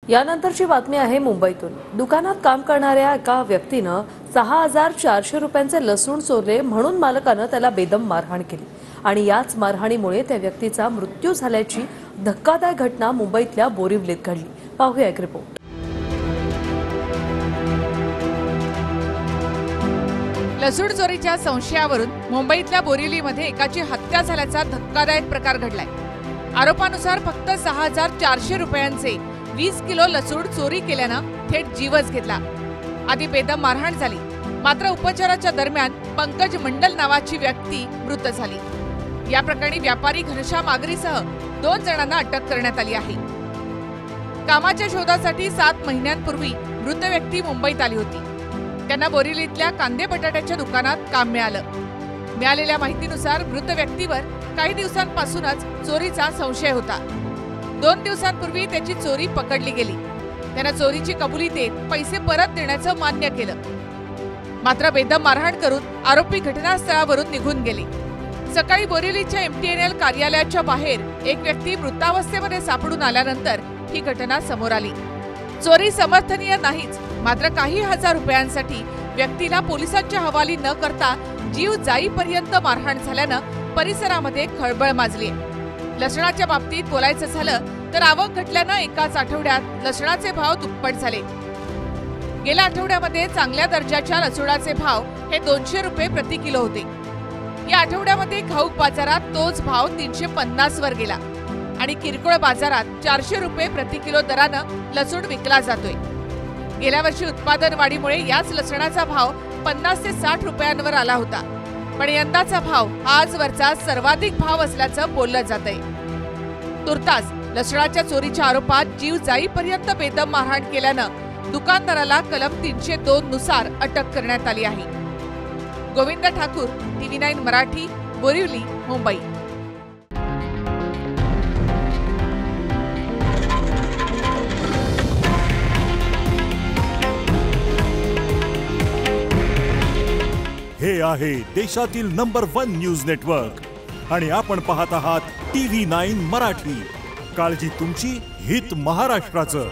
यानंतरची बातमी आहे मुंबईतून। दुकानात काम करणाऱ्या एका व्यक्तीनं 6400 रुपयांचे लसूण चोरले म्हणून मालकानं त्याला बेदम मारहाण केली आणि याच मारहाणीमुळे त्या व्यक्तीचा मृत्यू झाल्याची धक्कादायक घटना मुंबईतल्या बोरिवलीत घडली। पाहूया एक रिपोर्ट। लसूण चोरीच्या संशयावरून मुंबईतल्या बोरिवलीमध्ये एकाची हत्या झाल्याचा धक्कादायक प्रकार घडलाय। आरोपानुसार फक्त 6400 रुपयांचे 20 किलो लसूण चोरी केल्यानं थेट जीवच घेतला। आधी बेदम मारहाण झाली, मात्र उपचाराच्या दरम्यान पंकज मंडल नावाची व्यक्ती मृत झाली। या प्रकरणी व्यापारी घनश्याम आगरीसह 2 जणांना अटक करण्यात आली आहे। कामाच्या शोधासाठी 7 महिन्यांपूर्वी मृत व्यक्ती मुंबईत आली होती। त्यांना बोरिवलीतल्या कांदे बटाट्याच्या दुकानात काम मिळालं। मिळालेल्या माहितीनुसार मृत व्यक्तीवर काही दिवसांपासूनच चोरीचा संशय होता। 2 दिवसांपूर्वी त्याची चोरी पकडली गेली। त्यानं चोरीची कबुली देत पैसे परत देण्याचं मान्य केलं, मात्र बेदम मारहाण करून आरोपी घटनास्थळावरून निघून गेले। सकाळी बोरिवलीच्या MTNL कार्यालयाच्या बाहेर एक व्यक्ती मृतावस्थेमध्ये सापडून आल्यानंतर ही घटना समोर आली। चोरी समर्थनीय नाहीच, मात्र काही हजार रुपयांसाठी व्यक्तीला पोलिसांच्या हवाली न करता जीव जाईपर्यंत मारहाण झाल्यानं परिसरामध्ये खळबळ माजली। लसणाच्या बाबतीत बोलायचं झालं तर आवक घटल्यानं एकाच आठवड्यात लसणाचे भाव दुप्पट झाले। गेल्या आठवड्यामध्ये चांगल्या दर्जाच्या लसूणाचे भाव हे 200 रुपये प्रति किलो होते। या आठवड्यामध्ये घाऊक बाजारात तोच भाव 350 वर गेला आणि किरकोळ बाजारात 400 रुपये प्रति किलो दरानं लसूण विकला जातोय। गेल्या वर्षी उत्पादन वाढीमुळे याच लसणाचा भाव 50 ते 60 रुपयांवर आला होता, पण यंदाचा भाव आजवरचा सर्वाधिक भाव असल्याचं बोललं जातंय। तुर्तास लसणाच्या चोरीच्या आरोपात जीव जाईपर्यंत बेदम मारहाण केल्यानं दुकानदाराला कलम 302 नुसार अटक करण्यात आली आहे। गोविंद ठाकूर, TV9 मराठी, बोरिवली, मुंबई। हे आहे देशातील नंबर 1 न्यूज नेटवर्क आणि आपण पाहत आहात TV9 मराठी। काळजी तुमची, हित महाराष्ट्राचं।